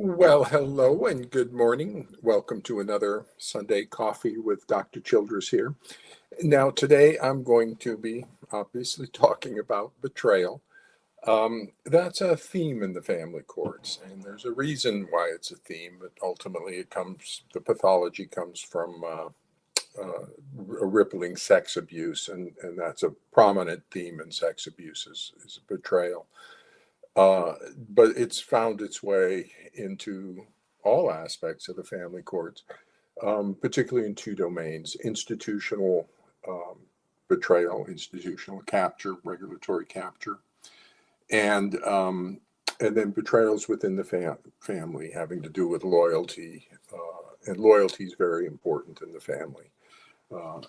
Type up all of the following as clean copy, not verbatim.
Well, hello and good morning. Welcome to another Sunday Coffee with Dr. Childress here. Now, today I'm going to be obviously talking about betrayal. That's a theme in the family courts, and there's a reason why it's a theme, but ultimately the pathology comes from a rippling sex abuse, and that's a prominent theme in sex abuse is betrayal. But it's found its way into all aspects of the family courts, particularly in two domains: institutional um, betrayal, institutional capture, regulatory capture, and um, and then betrayals within the family having to do with loyalty. And loyalty is very important in the family uh,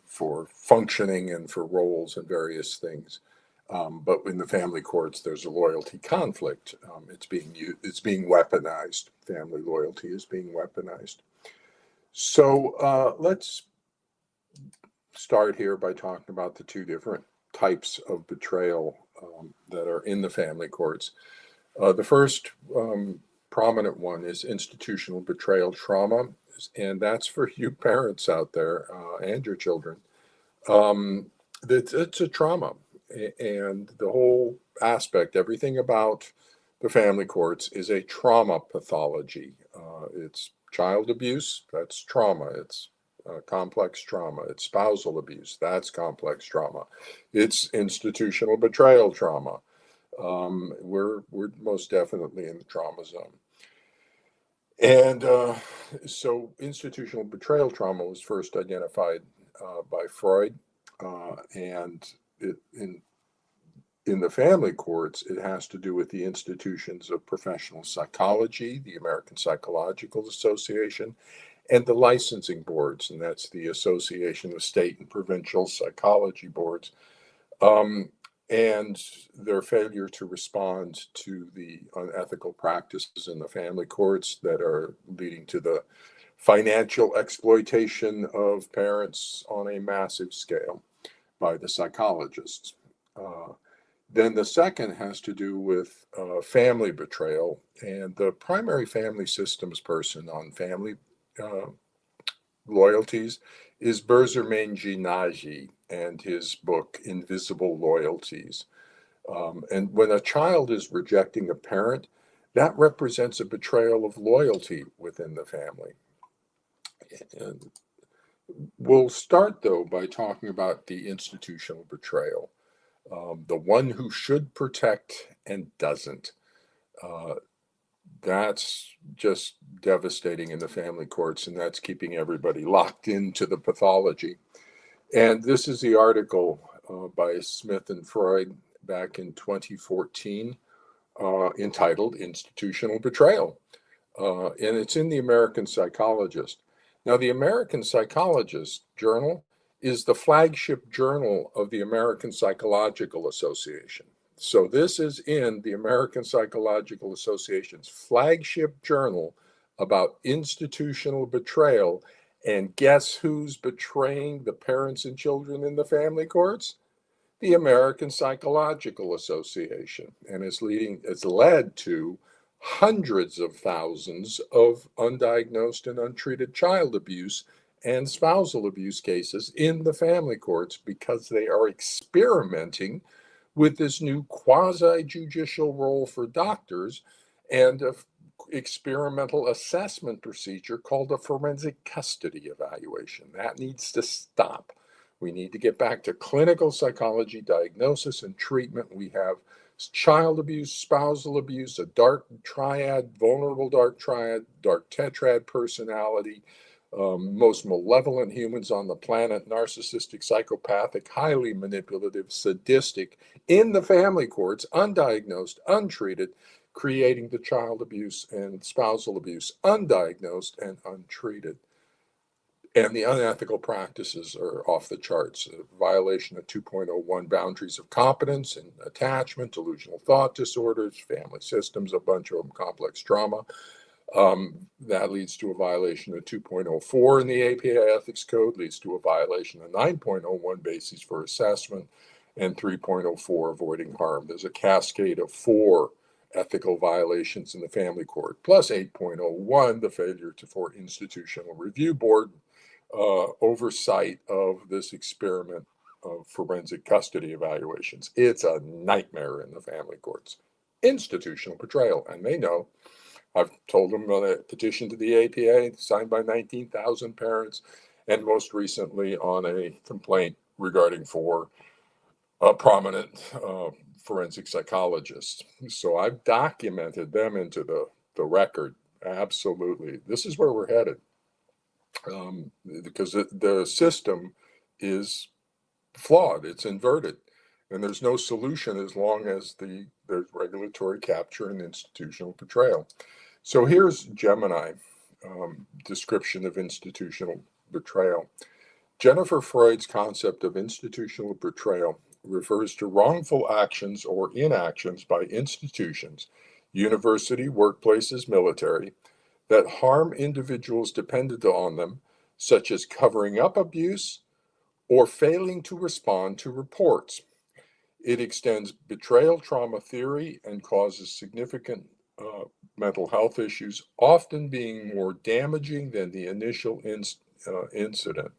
for functioning and for roles and various things. But in the family courts, there's a loyalty conflict. It's being weaponized. Family loyalty is being weaponized. So let's start here by talking about the two different types of betrayal that are in the family courts. The first prominent one is institutional betrayal trauma, and that's for you parents out there and your children. Um, it's a trauma, and the whole aspect, everything about the family courts is a trauma pathology. It's child abuse, that's trauma. It's complex trauma. It's spousal abuse, that's complex trauma. It's institutional betrayal trauma. We're most definitely in the trauma zone. And so institutional betrayal trauma was first identified by Freud, and it, in the family courts, it has to do with the institutions of professional psychology, the American Psychological Association, and the licensing boards, and that's the Association of State and Provincial Psychology Boards. Um, and their failure to respond to the unethical practices in the family courts that are leading to the financial exploitation of parents on a massive scale by the psychologists. Uh, then the second has to do with family betrayal, and the primary family systems person on family uh, loyalties is Berzermain Nagy and his book Invisible Loyalties. And when a child is rejecting a parent, that represents a betrayal of loyalty within the family. And we'll start, though, by talking about the institutional betrayal, the one who should protect and doesn't. Uh, that's just devastating in the family courts, and that's keeping everybody locked into the pathology. And this is the article by Smith and Freud back in 2014 entitled Institutional Betrayal. And it's in the American Psychologist. Now, the American Psychologist Journal is the flagship journal of the American Psychological Association. So, this is in the American Psychological Association's flagship journal about institutional betrayal. And guess who's betraying the parents and children in the family courts? The American Psychological Association, and it's led to hundreds of thousands of undiagnosed and untreated child abuse and spousal abuse cases in the family courts because they are experimenting with this new quasi judicial role for doctors and a experimental assessment procedure called a forensic custody evaluation. That needs to stop. We need to get back to clinical psychology diagnosis and treatment. We have child abuse, spousal abuse, a dark triad, vulnerable dark triad, dark tetrad personality, most malevolent humans on the planet, narcissistic, psychopathic, highly manipulative, sadistic, in the family courts, undiagnosed, untreated, creating the child abuse and spousal abuse, undiagnosed and untreated. And the unethical practices are off the charts. A violation of 2.01 boundaries of competence and attachment, delusional thought disorders, family systems, a bunch of them, complex trauma. That leads to a violation of 2.04 in the APA Ethics Code, leads to a violation of 9.01 bases for assessment, and 3.04 avoiding harm. There's a cascade of four ethical violations in the family court, plus 8.01, the failure for institutional review board oversight of this experiment of forensic custody evaluations. It's a nightmare in the family courts. Institutional betrayal, and they know. I've told them on a petition to the APA signed by 19,000 parents, and most recently on a complaint regarding 4 prominent forensic psychologists. So I've documented them into the record. Absolutely. This is where we're headed. Because the system is flawed, it's inverted, and there's no solution as long as there's regulatory capture and institutional betrayal. So here's Gemini description of institutional betrayal. Jennifer Freyd's concept of institutional betrayal refers to wrongful actions or inactions by institutions, university, workplaces, military, that harm individuals dependent on them, such as covering up abuse or failing to respond to reports. It extends betrayal trauma theory and causes significant mental health issues, often being more damaging than the initial incident.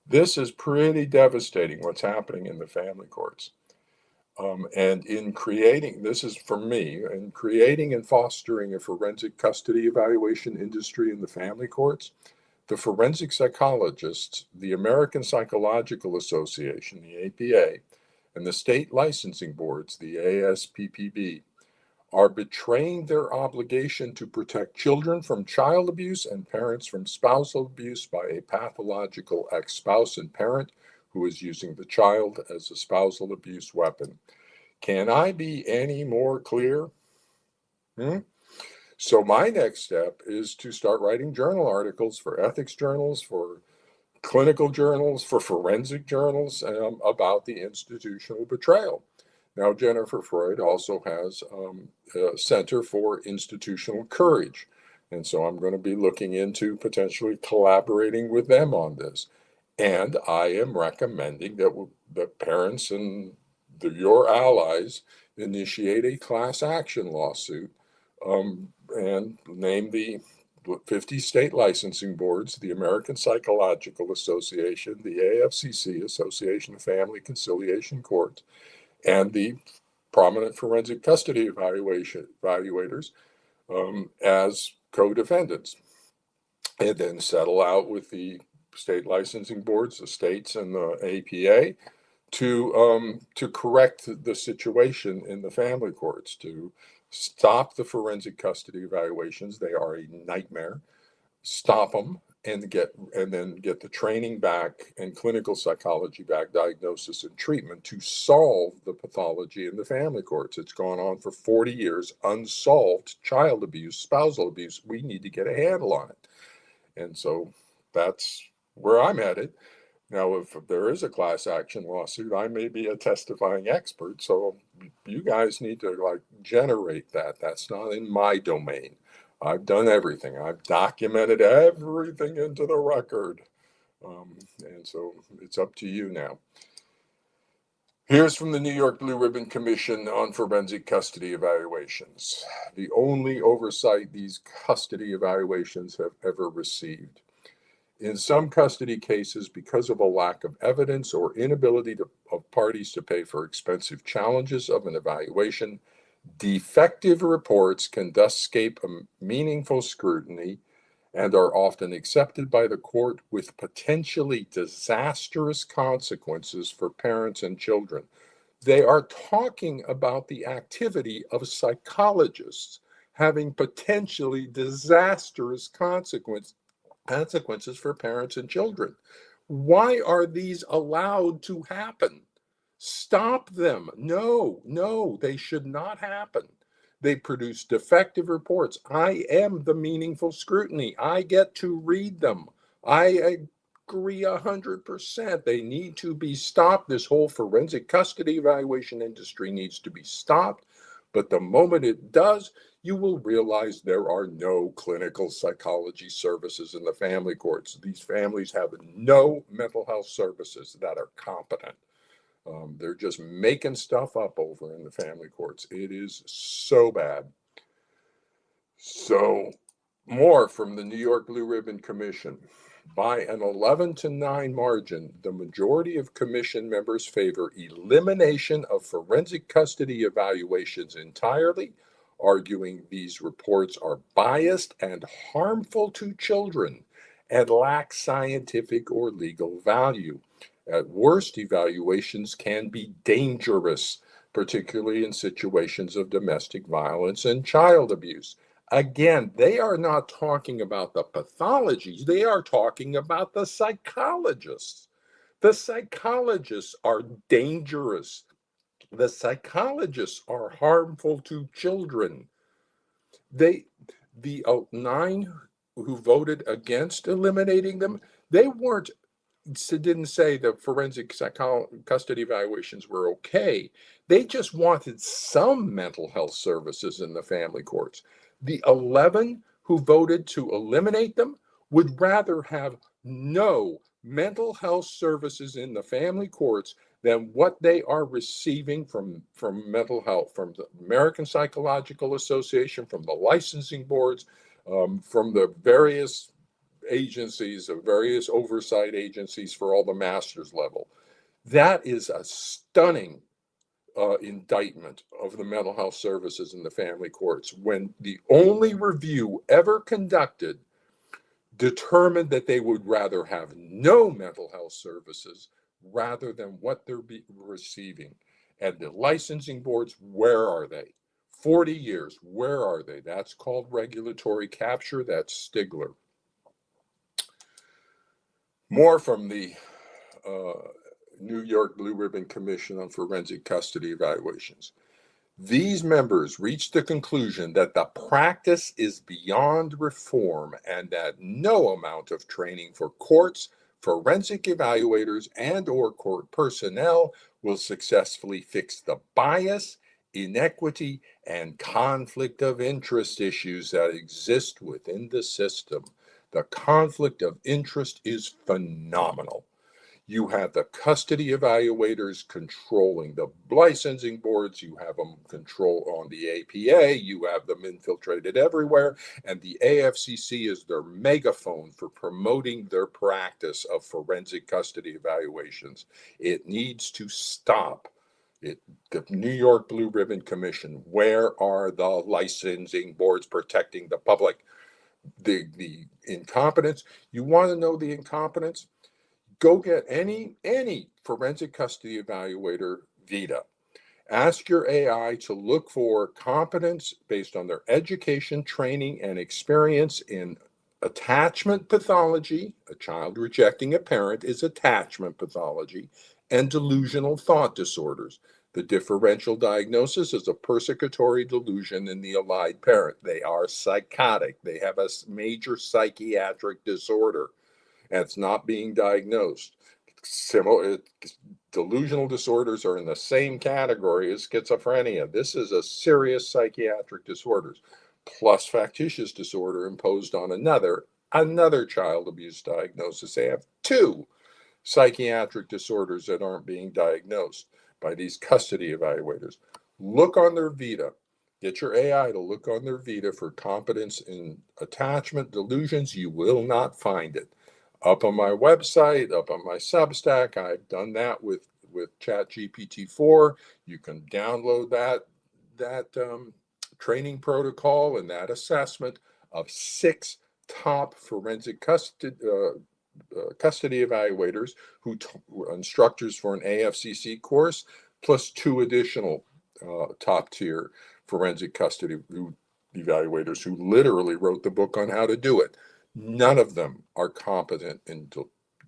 This is pretty devastating, what's happening in the family courts. And in creating, this is for me, in creating and fostering a forensic custody evaluation industry in the family courts, the forensic psychologists, the American Psychological Association, the APA, and the state licensing boards, the ASPPB, are betraying their obligation to protect children from child abuse and parents from spousal abuse by a pathological ex-spouse and parent who is using the child as a spousal abuse weapon. Can I be any more clear? So my next step is to start writing journal articles for ethics journals, for clinical journals, for forensic journals about the institutional betrayal. Now, Jennifer Freyd also has a Center for Institutional Courage. And so I'm going to be looking into potentially collaborating with them on this. And I am recommending that the parents and your allies initiate a class action lawsuit and name the 50 state licensing boards, the American Psychological Association, the AFCC, Association of Family Conciliation Courts, and the prominent forensic custody evaluators as co-defendants, and then settle out with the state licensing boards, the states, and the APA to correct the situation in the family courts, to stop the forensic custody evaluations. They are a nightmare. Stop them and then get the training back and clinical psychology back, diagnosis and treatment to solve the pathology in the family courts. It's gone on for 40 years, unsolved child abuse, spousal abuse. We need to get a handle on it. And so that's where I'm headed. Now, if there is a class action lawsuit, I may be a testifying expert. So you guys need to generate that. That's not in my domain. I've done everything. I've documented everything into the record. And so it's up to you now. Here's from the New York Blue Ribbon Commission on Forensic Custody Evaluations, the only oversight these custody evaluations have ever received. In some custody cases, because of a lack of evidence or inability of parties to pay for expensive challenges of an evaluation, defective reports can thus escape a meaningful scrutiny and are often accepted by the court with potentially disastrous consequences for parents and children. They are talking about the activity of psychologists having potentially disastrous consequences for parents and children. Why are these allowed to happen? Stop them. No, they should not happen. They produce defective reports. I am the meaningful scrutiny. I get to read them. I agree 100%. They need to be stopped. This whole forensic custody evaluation industry needs to be stopped. But the moment it does, you will realize there are no clinical psychology services in the family courts. These families have no mental health services that are competent. They're just making stuff up over in the family courts. It is so bad. So, more from the New York Blue Ribbon Commission. By an 11-9 margin, the majority of commission members favor elimination of forensic custody evaluations entirely, arguing these reports are biased and harmful to children and lack scientific or legal value. At worst, evaluations can be dangerous, particularly in situations of domestic violence and child abuse. Again, they are not talking about the pathologies, they are talking about the psychologists. The psychologists are dangerous. The psychologists are harmful to children. The 9 who voted against eliminating them, they didn't say the forensic custody evaluations were okay. They just wanted some mental health services in the family courts. The 11 who voted to eliminate them would rather have no mental health services in the family courts than what they are receiving from mental health, from the American Psychological Association, from the licensing boards, from the various agencies, of various oversight agencies for all the master's level. That is a stunning indictment of the mental health services in the family courts when the only review ever conducted determined that they would rather have no mental health services rather than what they're receiving. And the licensing boards, where are they? 40 years, where are they? That's called regulatory capture. That's Stigler. More from the New York Blue Ribbon Commission on Forensic Custody Evaluations. These members reached the conclusion that the practice is beyond reform and that no amount of training for courts, forensic evaluators, and/or court personnel will successfully fix the bias, inequity, and conflict of interest issues that exist within the system. The conflict of interest is phenomenal. You have the custody evaluators controlling the licensing boards. You have them control on the APA. You have them infiltrated everywhere. And the AFCC is their megaphone for promoting their practice of forensic custody evaluations. It needs to stop. The New York Blue Ribbon Commission, where are the licensing boards protecting the public? The incompetence. You want to know the incompetence? Go get any forensic custody evaluator vita. Ask your AI to look for competence based on their education, training, and experience in attachment pathology. A child rejecting a parent is attachment pathology, and delusional thought disorders. The differential diagnosis is a persecutory delusion in the allied parent. They are psychotic. They have a major psychiatric disorder, and it's not being diagnosed. Delusional disorders are in the same category as schizophrenia. This is a serious psychiatric disorder, plus factitious disorder imposed on another child abuse diagnosis. They have 2 psychiatric disorders that aren't being diagnosed by these custody evaluators. Look on their vita. Get your AI to look on their vita for competence in attachment delusions. You will not find it. Up on my website, up on my Substack, I've done that with ChatGPT-4. You can download that training protocol and that assessment of 6 top forensic custody evaluators who were instructors for an AFCC course, plus 2 additional top tier forensic custody evaluators who literally wrote the book on how to do it. None of them are competent in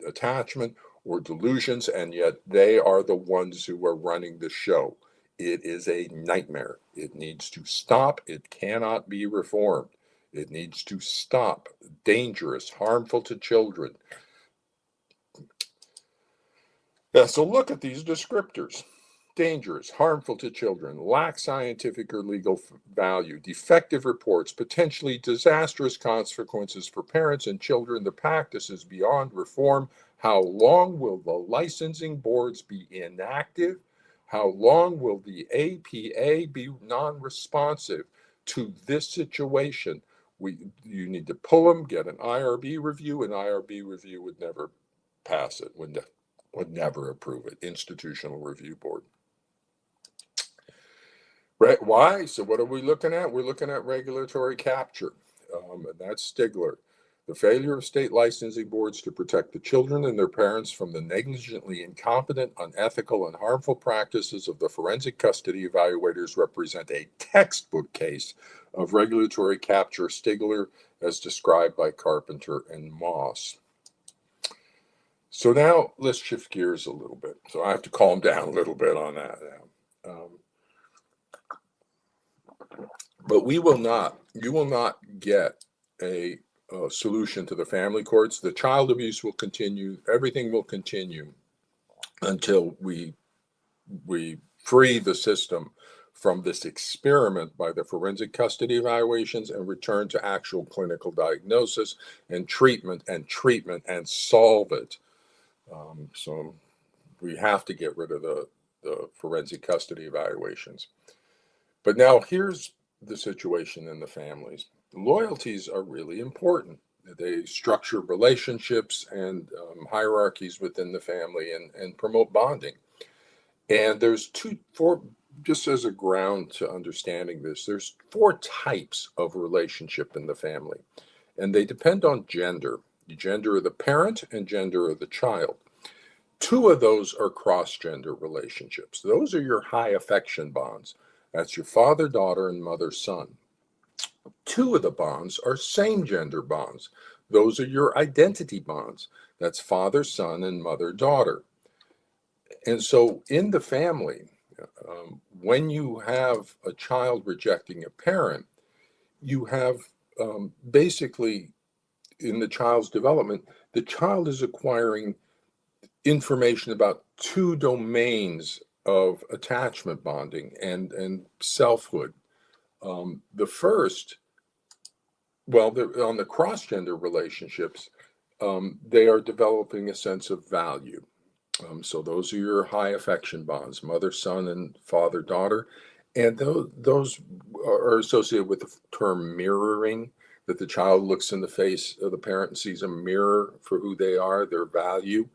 attachment or delusions, and yet they are the ones who are running the show. It is a nightmare. It needs to stop. It cannot be reformed. It needs to stop. Dangerous, harmful to children. Yeah, so look at these descriptors. Dangerous, harmful to children, lack scientific or legal value, defective reports, potentially disastrous consequences for parents and children. The practice is beyond reform. How long will the licensing boards be inactive? How long will the APA be non-responsive to this situation? You need to pull them, get an IRB review. An IRB review would never pass it, would never approve it. Institutional Review Board. Right? Why? So what are we looking at? We're looking at regulatory capture. And that's Stigler. The failure of state licensing boards to protect the children and their parents from the negligently incompetent, unethical, and harmful practices of the forensic custody evaluators represent a textbook case of regulatory capture. Stigler, as described by Carpenter and Moss. So now let's shift gears a little bit. So I have to calm down a little bit on that now. But you will not get a solution to the family courts. The child abuse will continue. Everything will continue until we free the system from this experiment by the forensic custody evaluations and return to actual clinical diagnosis and treatment and solve it. So we have to get rid of the forensic custody evaluations. But now here's the situation in the families. Loyalties are really important. They structure relationships and hierarchies within the family and promote bonding. And there's just as a ground to understanding this, there's 4 types of relationship in the family. And they depend on gender, the gender of the parent and gender of the child. 2 of those are cross-gender relationships. Those are your high affection bonds. That's your father-daughter and mother-son. 2 of the bonds are same-gender bonds. Those are your identity bonds. That's father-son and mother-daughter. And so in the family, when you have a child rejecting a parent, you have basically in the child's development, the child is acquiring information about 2 domains of attachment bonding and selfhood. The first, on the cross-gender relationships, they are developing a sense of value. So those are your high affection bonds, mother, son, and father, daughter. And those are associated with the term mirroring, that the child looks in the face of the parent and sees a mirror for who they are, their value.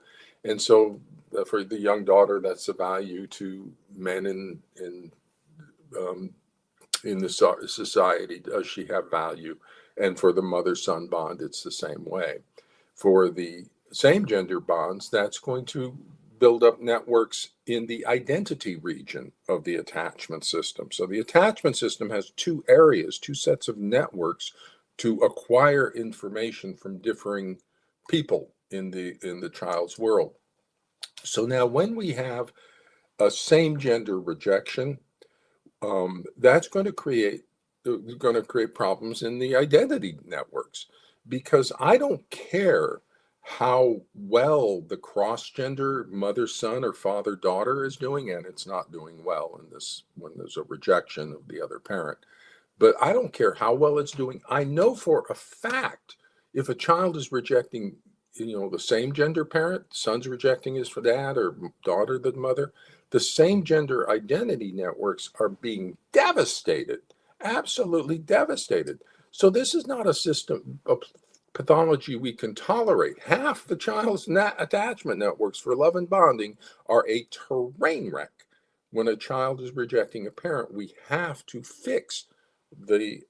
And so for the young daughter, that's the value to men in the society. Does she have value? And for the mother-son bond, it's the same way. For the same gender bonds, that's going to build up networks in the identity region of the attachment system. So the attachment system has 2 areas, 2 sets of networks to acquire information from differing people in the child's world. So now when we have a same gender rejection, that's going to create problems in the identity networks, because I don't care how well the cross-gender mother-son or father-daughter is doing, and it's not doing well in this when there's a rejection of the other parent. But I don't care how well it's doing. I know for a fact if a child is rejecting, the same gender parent, son's rejecting his dad or daughter the mother, the same gender identity networks are being devastated, absolutely devastated. So this is not a system of pathology we can tolerate. Half the child's attachment networks for love and bonding are a train wreck. When a child is rejecting a parent, we have to fix the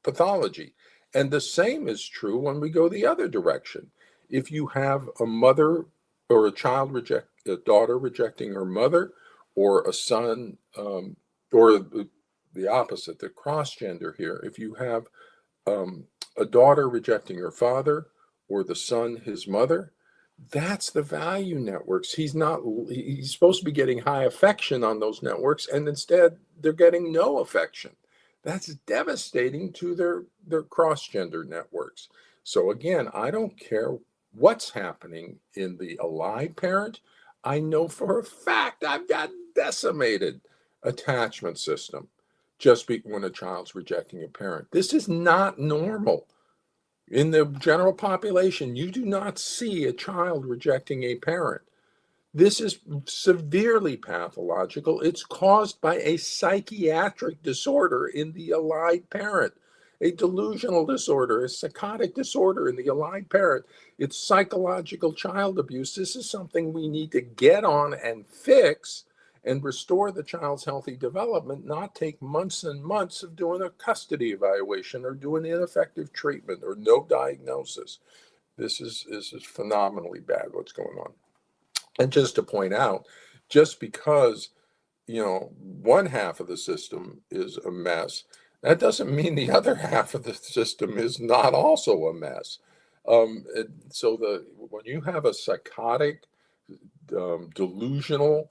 pathology. And the same is true when we go the other direction. If you have a mother or a daughter rejecting her mother, or a son, or the opposite, the cross-gender here, if you have a daughter rejecting her father, or the son his mother, that's the value networks. He's supposed to be getting high affection on those networks, and instead they're getting no affection. That's devastating to their cross-gender networks. So again, I don't care what's happening in the alive parent. I know for a fact I've got decimated attachment system just when a child's rejecting a parent. This is not normal. In the general population, you do not see a child rejecting a parent. This is severely pathological. It's caused by a psychiatric disorder in the allied parent, a delusional disorder, a psychotic disorder in the allied parent. It's psychological child abuse. This is something we need to get on and fix and restore the child's healthy development, not take months and months of doing a custody evaluation or doing ineffective treatment or no diagnosis. This is phenomenally bad what's going on. And just to point out, just because, one half of the system is a mess, that doesn't mean the other half of the system is not also a mess. So when you have a psychotic, delusional,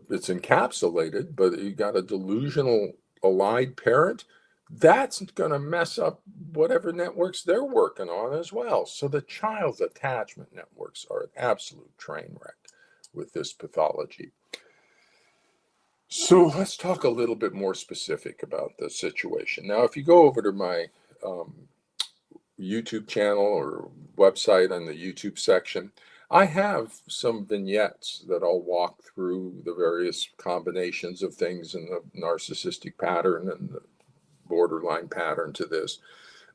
it's encapsulated, but you got a delusional allied parent, that's going to mess up whatever networks they're working on as well. So the child's attachment networks are an absolute train wreck with this pathology. So let's talk a little bit more specific about the situation. Now, if you go over to my YouTube channel or website on the YouTube section, I have some vignettes that I'll walk through the various combinations of things in the narcissistic pattern and the borderline pattern to this.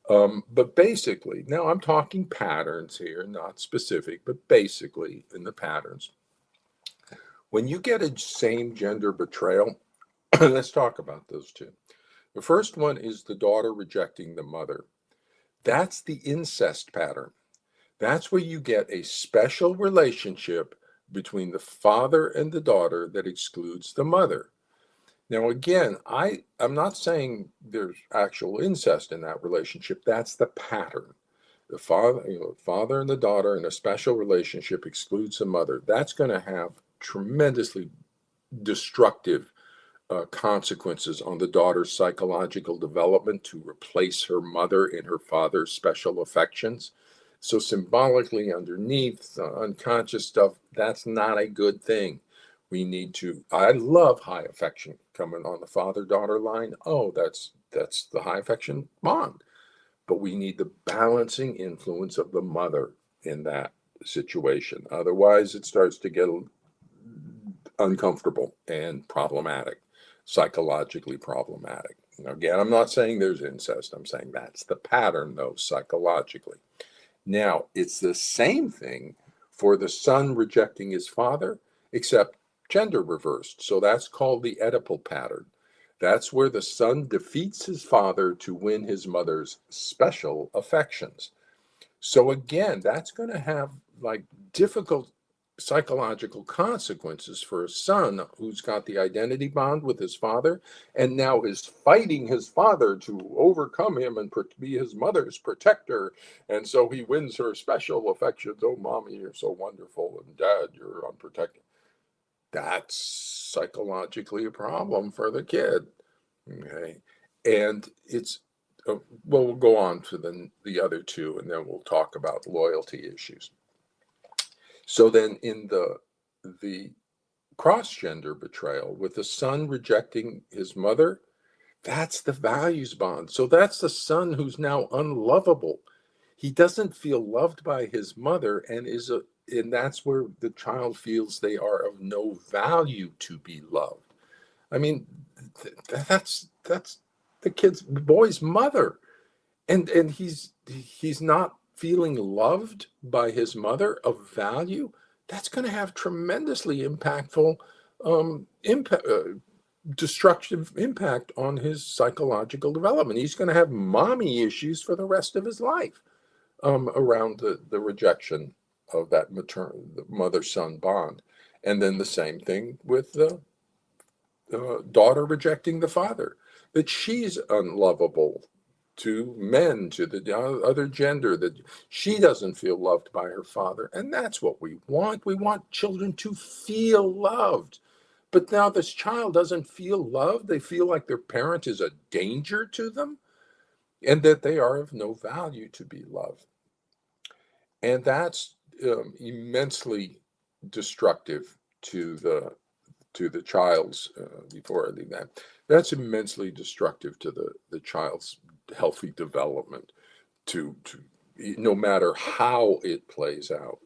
But basically, now I'm talking patterns here, not specific, but basically in the patterns. When you get a same gender betrayal, let's talk about those two. The first one is the daughter rejecting the mother. That's the incest pattern. That's where you get a special relationship between the father and the daughter that excludes the mother. Now, again, I'm not saying there's actual incest in that relationship. That's the pattern. The father and the daughter in a special relationship excludes the mother. That's going to have tremendously destructive consequences on the daughter's psychological development to replace her mother in her father's special affections. So symbolically underneath unconscious stuff, that's not a good thing. I love high affection coming on the father-daughter line. Oh, that's the high affection bond. But we need the balancing influence of the mother in that situation. Otherwise, it starts to get uncomfortable and problematic, psychologically problematic. Again, I'm not saying there's incest. I'm saying that's the pattern, though, psychologically. Now, it's the same thing for the son rejecting his father, except gender reversed. So that's called the Oedipal pattern. That's where the son defeats his father to win his mother's special affections. So again, that's going to have difficult psychological consequences for a son who's got the identity bond with his father and now is fighting his father to overcome him and be his mother's protector. And so he wins her special affections. Oh, mommy, you're so wonderful. And dad, you're unprotected. That's psychologically a problem for the kid. Okay. And we'll go on to the other two, and then we'll talk about loyalty issues. So then in the cross-gender betrayal with the son rejecting his mother, that's the values bond. So that's the son who's now unlovable. He doesn't feel loved by his mother and that's where the child feels they are of no value to be loved. I mean, that's the boy's mother. And he's not feeling loved by his mother of value. That's going to have tremendously impactful destructive impact on his psychological development. He's going to have mommy issues for the rest of his life around the rejection of that mother-son bond. And then the same thing with the daughter rejecting the father, that she's unlovable to men, to the other gender, that she doesn't feel loved by her father. And that's what we want. We want children to feel loved. But now this child doesn't feel loved. They feel like their parent is a danger to them and that they are of no value to be loved. And that's immensely destructive to the child's, before I leave that's immensely destructive to the child's healthy development to no matter how it plays out.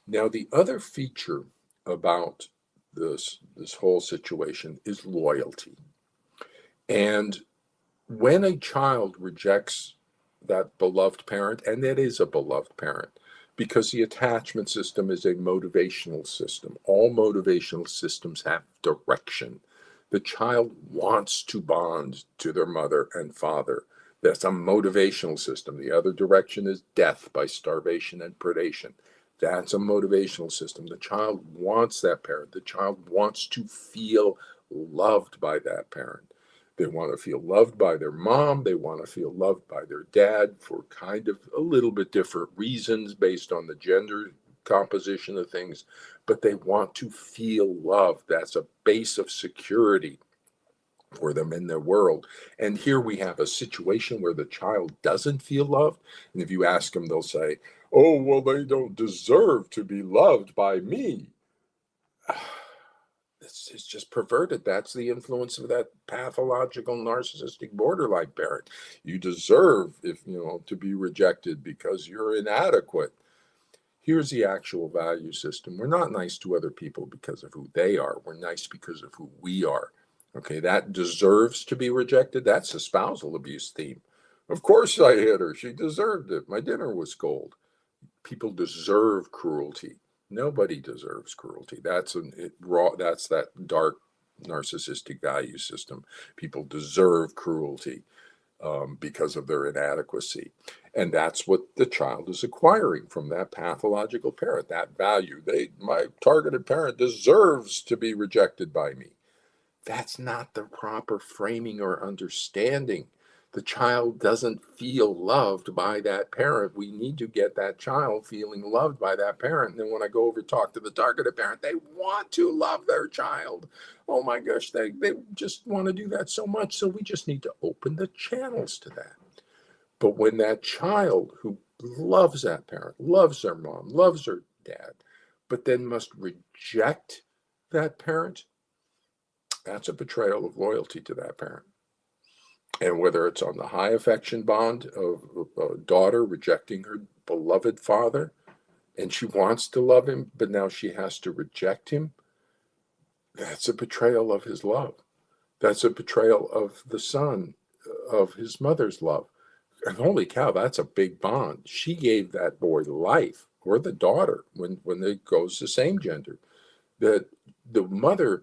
Now, the other feature about this whole situation is loyalty. And when a child rejects that beloved parent, and that is a beloved parent, because the attachment system is a motivational system. All motivational systems have direction. The child wants to bond to their mother and father. That's a motivational system. The other direction is death by starvation and predation. That's a motivational system. The child wants that parent. The child wants to feel loved by that parent. They want to feel loved by their mom. They want to feel loved by their dad for kind of a little bit different reasons based on the gender composition of things, but they want to feel loved. That's a base of security for them in their world. And here we have a situation where the child doesn't feel loved. And if you ask them, they'll say, "Oh, well, they don't deserve to be loved by me." It's just perverted. That's the influence of that pathological narcissistic borderline parent. You deserve, if you know, to be rejected because you're inadequate. Here's the actual value system. We're not nice to other people because of who they are. We're nice because of who we are. Okay, that deserves to be rejected. That's a spousal abuse theme. Of course I hit her. She deserved it. My dinner was cold. People deserve cruelty. Nobody deserves cruelty. That's that dark narcissistic value system. People deserve cruelty because of their inadequacy. And that's what the child is acquiring from that pathological parent, that value. My targeted parent deserves to be rejected by me. That's not the proper framing or understanding. The child doesn't feel loved by that parent. We need to get that child feeling loved by that parent. And then when I go over to talk to the targeted parent, they want to love their child. Oh my gosh, they just want to do that so much. So we just need to open the channels to that. But when that child who loves that parent, loves their mom, loves their dad, but then must reject that parent, that's a betrayal of loyalty to that parent. And whether it's on the high affection bond of a daughter rejecting her beloved father, and she wants to love him, but now she has to reject him, that's a betrayal of his love. That's a betrayal of the son, of his mother's love. And holy cow, that's a big bond. She gave that boy life, or the daughter, when it goes the same gender. That the mother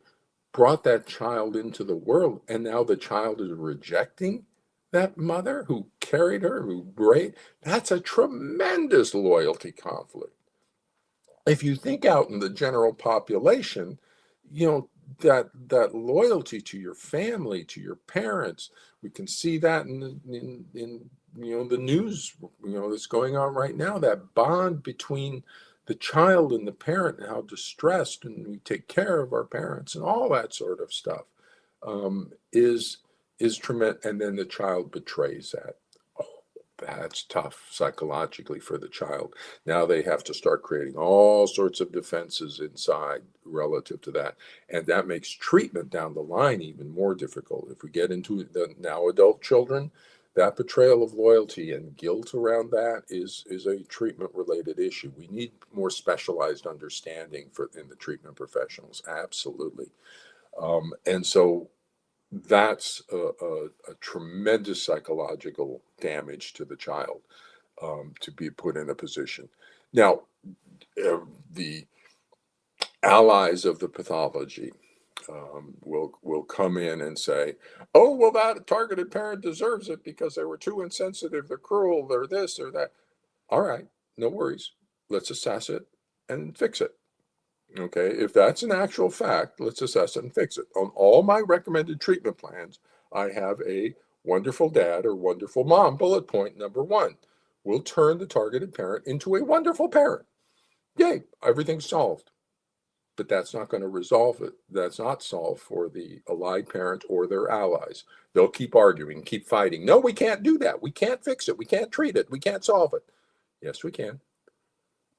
brought that child into the world, and now the child is rejecting that mother who carried her, who raised. That's a tremendous loyalty conflict. If you think out in the general population, you know, that loyalty to your family, to your parents, we can see that in you know, the news, you know, that's going on right now, that bond between the child and the parent, and how distressed and we take care of our parents and all that sort of stuff, is tremendous. And then the child betrays that. Oh, that's tough psychologically for the child. Now they have to start creating all sorts of defenses inside relative to that. And that makes treatment down the line even more difficult. If we get into the now adult children, that betrayal of loyalty and guilt around that is a treatment related issue. We need more specialized understanding in the treatment professionals. Absolutely. And so that's a tremendous psychological damage to the child, to be put in a position. Now, the allies of the pathology will come in and say, "Oh, well, that targeted parent deserves it because they were too insensitive, they're cruel, they're this or that." All right, no worries. Let's assess it and fix it. Okay, if that's an actual fact, let's assess it and fix it. On all my recommended treatment plans, I have a wonderful dad or wonderful mom bullet point number 1. We'll turn the targeted parent into a wonderful parent. Yay, everything's solved. But that's not going to resolve it. That's not solved for the allied parent or their allies. They'll keep arguing, keep fighting. No, we can't do that. We can't fix it. We can't treat it. We can't solve it. Yes, we can.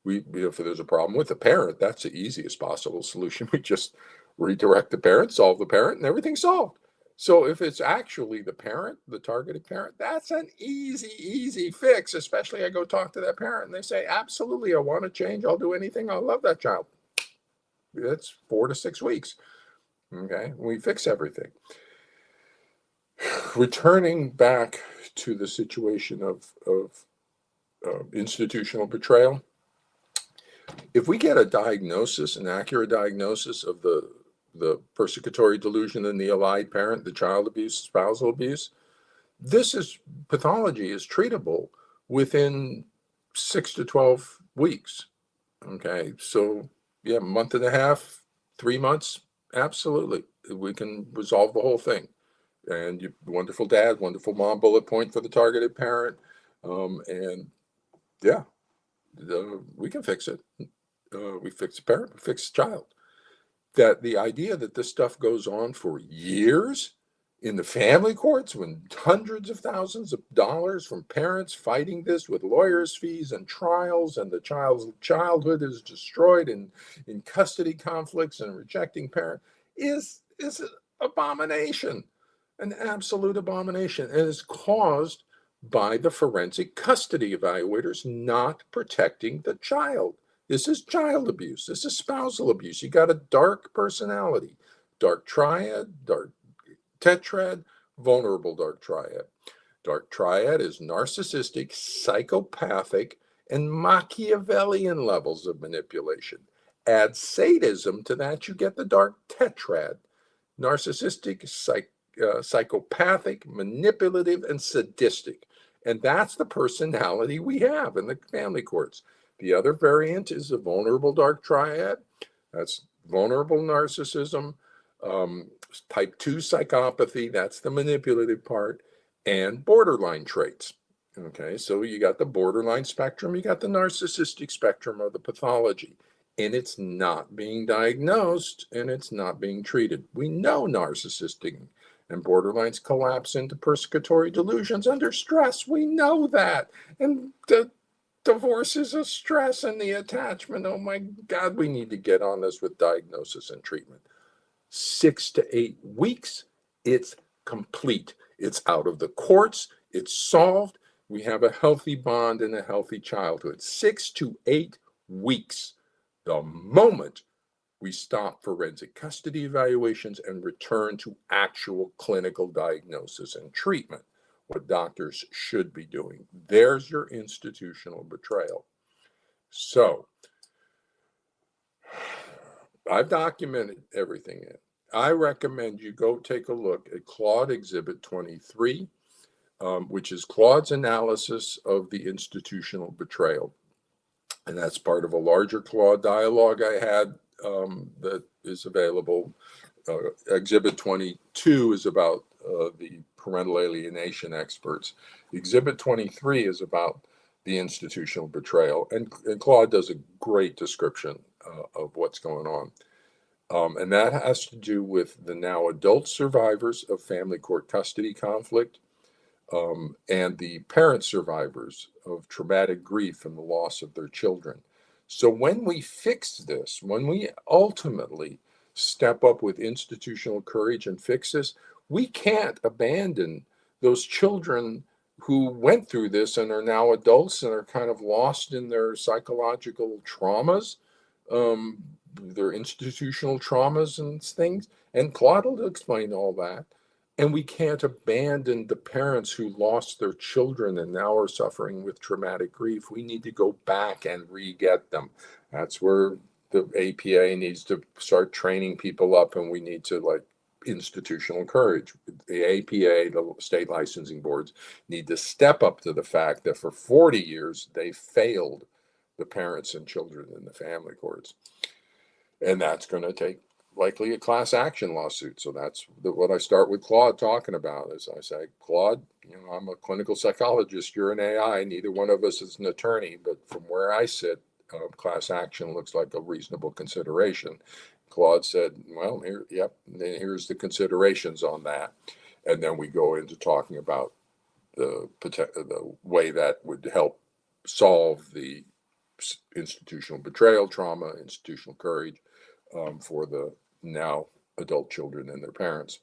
If there's a problem with the parent, that's the easiest possible solution. We just redirect the parent, solve the parent, and everything's solved. So if it's actually the parent, the targeted parent, that's an easy fix. Especially I go talk to that parent and they say, absolutely, I want to change. I'll do anything. I love that child. That's 4 to 6 weeks. Okay, we fix everything. Returning back to the situation of institutional betrayal, if we get a diagnosis, an accurate diagnosis of the persecutory delusion in the allied parent, the child abuse, spousal abuse, pathology is treatable within 6 to 12 weeks. Okay, so yeah, a month and a half, 3 months, absolutely, we can resolve the whole thing. And you, wonderful dad, wonderful mom, bullet point for the targeted parent, and yeah, we can fix it. We fix the parent, we fix the child. That the idea that this stuff goes on for years in the family courts, when hundreds of thousands of dollars from parents fighting this with lawyers' fees and trials, and the child's childhood is destroyed in custody conflicts and rejecting parent, is an abomination, an absolute abomination, and is caused by the forensic custody evaluators not protecting the child. This is child abuse. This is spousal abuse. You got a dark personality, dark triad, dark tetrad, vulnerable dark triad. Dark triad is narcissistic, psychopathic, and Machiavellian levels of manipulation. Add sadism to that, you get the dark tetrad, narcissistic, psychopathic, manipulative, and sadistic. And that's the personality we have in the family courts. The other variant is the vulnerable dark triad. That's vulnerable narcissism, type 2 psychopathy, that's the manipulative part, and borderline traits. Okay, so you got the borderline spectrum, you got the narcissistic spectrum of the pathology, and it's not being diagnosed and it's not being treated. We know narcissistic and borderlines collapse into persecutory delusions under stress. We know that. And the divorce is a stress, and the attachment. Oh my God, we need to get on this with diagnosis and treatment. 6 to 8 weeks, it's complete. It's out of the courts. It's solved. We have a healthy bond and a healthy childhood. 6 to 8 weeks. The moment we stop forensic custody evaluations and return to actual clinical diagnosis and treatment, what doctors should be doing. There's your institutional betrayal. So I've documented everything in. I recommend you go take a look at Claude Exhibit 23, which is Claude's analysis of the institutional betrayal. And that's part of a larger Claude dialogue I had that is available. Exhibit 22 is about the parental alienation experts. Exhibit 23 is about the institutional betrayal. And Claude does a great description of what's going on. And that has to do with the now adult survivors of family court custody conflict and the parent survivors of traumatic grief and the loss of their children. So when we fix this, when we ultimately step up with institutional courage and fix this, we can't abandon those children who went through this and are now adults and are kind of lost in their psychological traumas, their institutional traumas and things. And Claude will explain all that. And we can't abandon the parents who lost their children and now are suffering with traumatic grief. We need to go back and re-get them. That's where the APA needs to start training people up, and we need to institutional courage. The APA, the state licensing boards, need to step up to the fact that for 40 years they failed the parents and children in the family courts. And that's going to take likely a class action lawsuit. So that's what I start with Claude talking about. Is I say, Claude, I'm a clinical psychologist, you're an AI, neither one of us is an attorney, but from where I sit, class action looks like a reasonable consideration. Claude said, well, here's the considerations on that. And then we go into talking about the way that would help solve the institutional betrayal trauma, institutional courage, for the now adult children and their parents.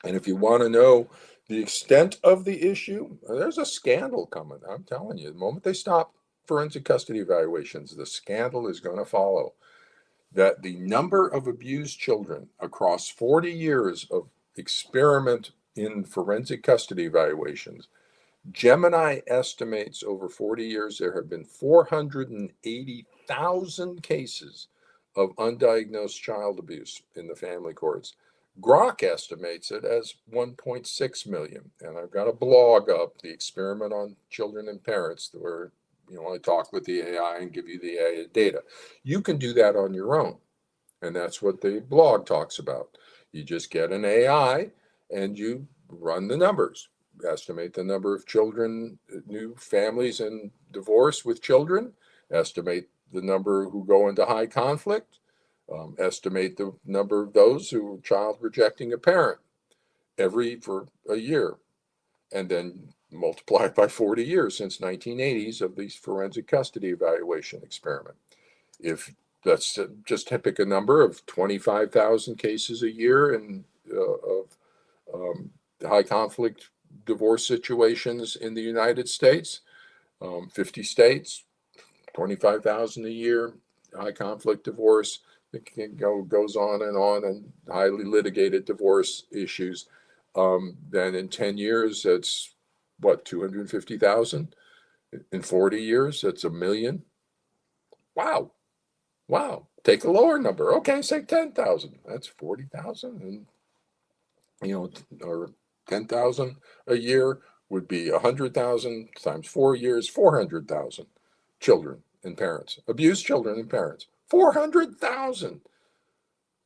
And if you want to know the extent of the issue, there's a scandal coming. I'm telling you, the moment they stop forensic custody evaluations, the scandal is going to follow. That the number of abused children across 40 years of experiment in forensic custody evaluations, Gemini estimates over 40 years there have been 480,000 cases of undiagnosed child abuse in the family courts. Grok estimates it as 1.6 million. And I've got a blog up, The Experiment on Children and Parents, where I talk with the AI and give you the AI data. You can do that on your own. And that's what the blog talks about. You just get an AI and you run the numbers, estimate the number of children, new families in divorce with children, estimate the number who go into high conflict, estimate the number of those who are child rejecting a parent for a year, and then multiply it by 40 years since 1980s of these forensic custody evaluation experiment. If let's just pick a number of 25,000 cases a year of high conflict divorce situations in the United States, 50 states, 25,000 a year, high conflict divorce. It goes on, and highly litigated divorce issues. Then in 10 years, that's what, 250,000? In 40 years, that's a million. Wow. Take a lower number. Okay, say 10,000. That's 40,000. And, or 10,000 a year would be 100,000 times 4 years, 400,000 children and parents, abused children and parents. 400,000.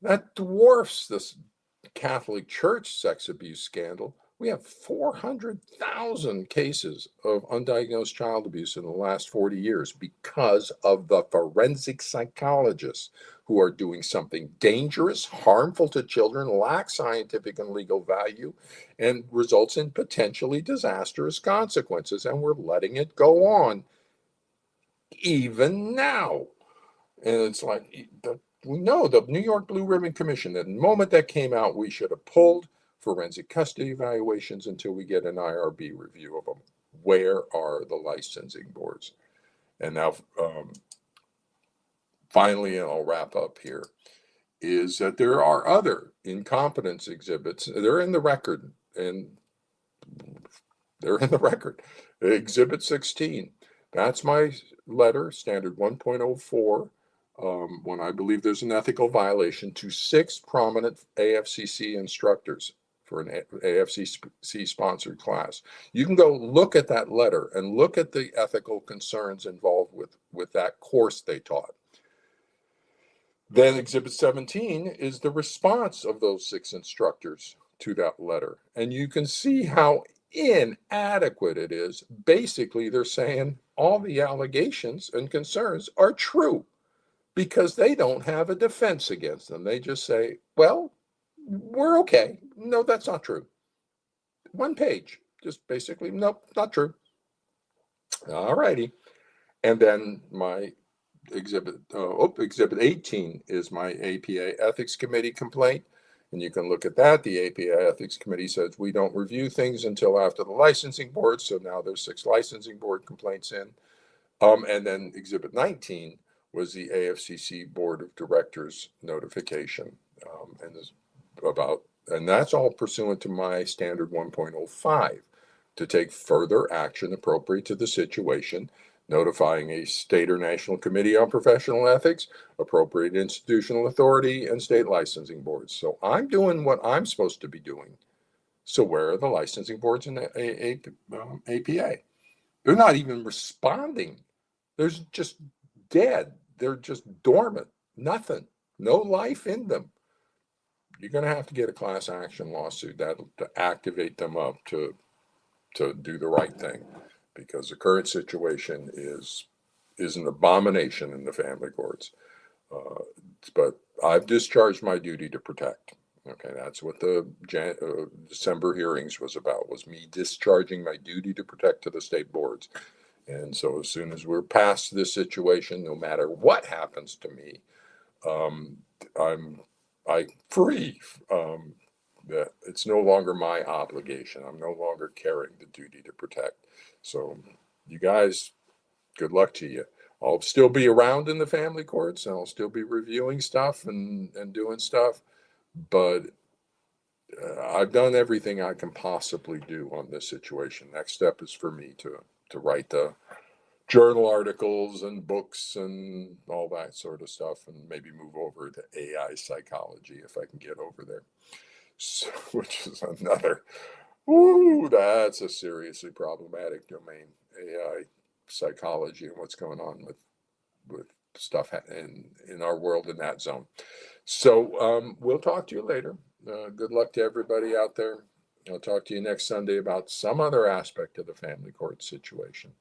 That dwarfs this Catholic Church sex abuse scandal. We have 400,000 cases of undiagnosed child abuse in the last 40 years because of the forensic psychologists who are doing something dangerous, harmful to children, lacks scientific and legal value, and results in potentially disastrous consequences. And we're letting it go on even now. And it's like, we know the New York Blue Ribbon Commission, the moment that came out, we should have pulled forensic custody evaluations until we get an IRB review of them. Where are the licensing boards? And now, finally, and I'll wrap up here, is that there are other incompetence exhibits. They're in the record, Exhibit 16. That's my letter, standard 1.04. When I believe there's an ethical violation to 6 prominent AFCC instructors for an AFCC sponsored class. You can go look at that letter and look at the ethical concerns involved with that course they taught. Then Exhibit 17 is the response of those 6 instructors to that letter. And you can see how inadequate it is. Basically, they're saying all the allegations and concerns are true, because they don't have a defense against them. They just say, well, we're okay. No, that's not true. 1 page, just basically, nope, not true. All righty. And then my Exhibit 18 is my APA Ethics Committee complaint. And you can look at that. The APA Ethics Committee says we don't review things until after the licensing board. So now there's 6 licensing board complaints in. And then Exhibit 19 was the AFCC Board of Directors notification, and that's all pursuant to my standard 1.05 to take further action appropriate to the situation, notifying a state or national committee on professional ethics, appropriate institutional authority, and state licensing boards. So I'm doing what I'm supposed to be doing. So where are the licensing boards in the APA? They're not even responding. They're just dead. They're just dormant. Nothing. No life in them. You're going to have to get a class action lawsuit to activate them up to do the right thing, because the current situation is an abomination in the family courts. But I've discharged my duty to protect. Okay, that's what the December hearings was about, was me discharging my duty to protect to the state boards. And so as soon as we're past this situation, no matter what happens to me, I'm free. that it's no longer my obligation. I'm no longer carrying the duty to protect. So you guys, good luck to you. I'll still be around in the family courts and I'll still be reviewing stuff and doing stuff, but I've done everything I can possibly do on this situation. Next step is for me to write the journal articles and books and all that sort of stuff, and maybe move over to AI psychology if I can get over there. So, which is another, ooh, that's a seriously problematic domain, AI psychology and what's going on with stuff in our world in that zone. So we'll talk to you later. Good luck to everybody out there. I'll talk to you next Sunday about some other aspect of the family court situation.